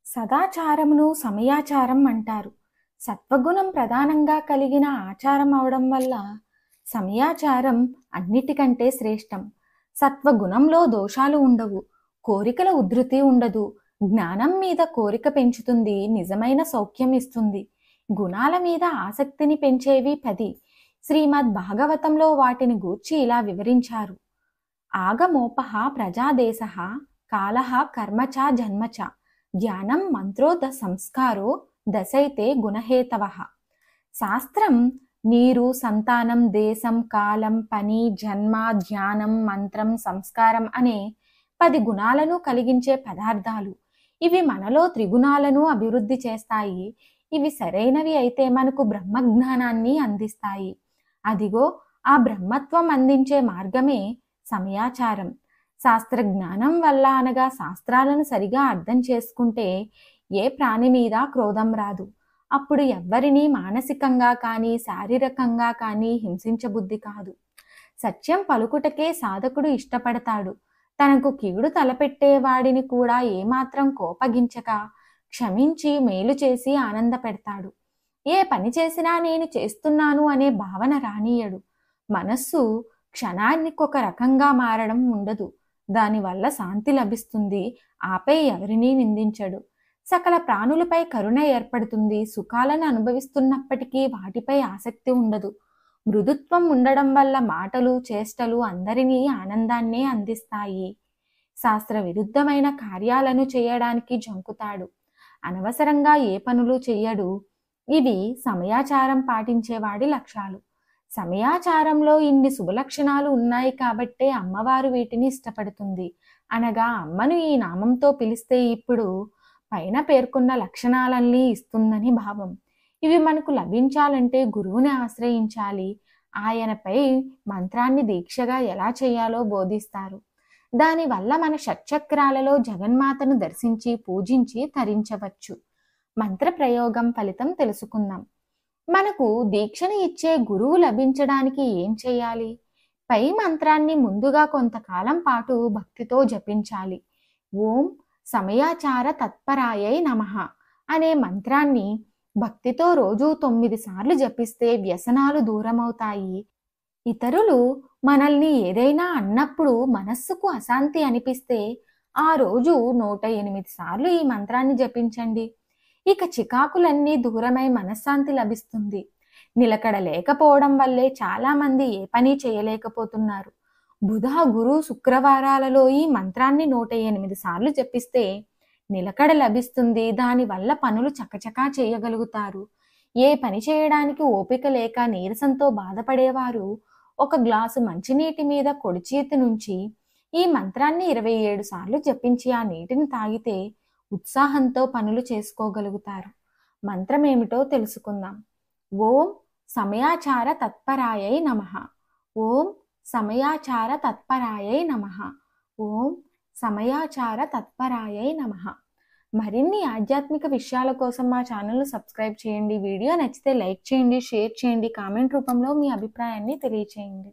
సదాచారమును సమయాచారం అంటారు. సత్వగుణం ప్రధానంగా కలిగిన ఆచారం అవడం వల్ల సమయాచారం అన్నిటికంటే శ్రేష్టం. సత్వగుణంలో దోషాలు ఉండవు, కోరికల ఉధృతి ఉండదు, జ్ఞానం మీద కోరిక పెంచుతుంది, నిజమైన సౌఖ్యం ఇస్తుంది. గుణాల మీద ఆసక్తిని పెంచేవి 10. శ్రీమద్ భాగవతంలో వాటిని గూర్చి ఇలా వివరించారు. ఆగమోపహ ప్రజాదేశః కాలః కర్మ చ జన్మ చ జ్ఞానం మంత్రో సంస్కారో దశైతే గుణహేతవః. శాస్త్రం నీరు, సంతానం, దేశం, కాలం, పని, జన్మ, ధ్యానం, మంత్రం, సంస్కారం అనే 10 గుణాలను కలిగించే పదార్థాలు. ఇవి మనలో త్రిగుణాలను అభివృద్ధి చేస్తాయి. ఇవి సరైనవి అయితే మనకు బ్రహ్మజ్ఞానాన్ని అందిస్తాయి. అదిగో ఆ బ్రహ్మత్వం అందించే మార్గమే సమయాచారం. శాస్త్రజ్ఞానం వల్ల అనగా శాస్త్రాలను సరిగా అర్థం చేసుకుంటే ఏ ప్రాణి మీద క్రోధం రాదు. అప్పుడు ఎవ్వరినీ మానసికంగా కానీ శారీరకంగా కానీ హింసించబుద్ధి కాదు. సత్యం పలుకుటకే సాధకుడు ఇష్టపడతాడు. తనకు కీడు తలపెట్టేవాడిని కూడా ఏమాత్రం కోపగించక క్షమించి మేలు చేసి ఆనందపెడతాడు. ఏ పని చేసినా నేను చేస్తున్నాను అనే భావన రానీయడు. మనస్సు క్షణానికొక రకంగా మారడం ఉండదు. దానివల్ల శాంతి లభిస్తుంది. ఆపై ఎవరినీ నిందించడు. సకల ప్రాణులపై కరుణ ఏర్పడుతుంది. సుఖాలను అనుభవిస్తున్నప్పటికీ వాటిపై ఆసక్తి ఉండదు. మృదుత్వం ఉండడం వల్ల మాటలు, చేష్టలు అందరినీ ఆనందాన్నే అందిస్తాయి. శాస్త్ర విరుద్ధమైన కార్యాలను చేయడానికి జంకుతాడు. అనవసరంగా ఏ పనులు చెయ్యడు. ఇవి సమయాచారం పాటించేవాడి లక్ష్యాలు. సమయాచారంలో ఇన్ని శుభలక్షణాలు ఉన్నాయి కాబట్టే అమ్మవారు వీటిని ఇష్టపడుతుంది. అనగా అమ్మను ఈ నామంతో పిలిస్తే ఇప్పుడు పైన పేర్కొన్న లక్షణాలన్నీ ఇస్తుందని భావం. ఇవి మనకు లభించాలంటే గురువుని ఆశ్రయించాలి. ఆయనపై మంత్రాన్ని దీక్షగా ఎలా చేయాలో బోధిస్తారు. దానివల్ల మన షట్చక్రాలలో జగన్మాతను దర్శించి పూజించి తరించవచ్చు. మంత్ర ప్రయోగం ఫలితం తెలుసుకుందాం. మనకు దీక్షను ఇచ్చే గురువు లభించడానికి ఏం చేయాలి? పై మంత్రాన్ని ముందుగా కొంతకాలం పాటు భక్తితో జపించాలి. ఓం సమయాచార తత్పరాయై నమః అనే మంత్రాన్ని భక్తితో రోజు 9 సార్లు జపిస్తే వ్యసనాలు దూరమవుతాయి. ఇతరులు మనల్ని ఏదైనా అన్నప్పుడు మనస్సుకు అశాంతి అనిపిస్తే ఆ రోజు 108 సార్లు ఈ మంత్రాన్ని జపించండి. ఇక చికాకులన్నీ దూరమై మనశ్శాంతి లభిస్తుంది. నిలకడ లేకపోవడం వల్లే చాలా మంది ఏ పని చేయలేకపోతున్నారు. బుధ, గురు, శుక్రవారాలలో ఈ మంత్రాన్ని 108 సార్లు జపిస్తే నిలకడ లభిస్తుంది. దానివల్ల పనులు చకచకా చేయగలుగుతారు. ఏ పని చేయడానికి ఓపిక లేక నీరసంతో బాధపడేవారు 1 గ్లాసు మంచినీటి మీద కుడి చేతి నుంచి ఈ మంత్రాన్ని 27 సార్లు జపించి ఆ నీటిని తాగితే ఉత్సాహంతో పనులు చేసుకోగలుగుతారు. మంత్రం ఏమిటో తెలుసుకుందాం. ఓం సమయాచార తత్పరాయై నమః. ఓం సమయాచార తత్పరాయై నమః. ఓం సమయాచార తత్పరాయై నమః. మరిన్ని ఆధ్యాత్మిక విషయాల కోసం మా ఛానల్ను సబ్స్క్రైబ్ చేయండి. వీడియో నచ్చితే లైక్ చేయండి, షేర్ చేయండి, కామెంట్ రూపంలో మీ అభిప్రాయాన్ని తెలియచేయండి.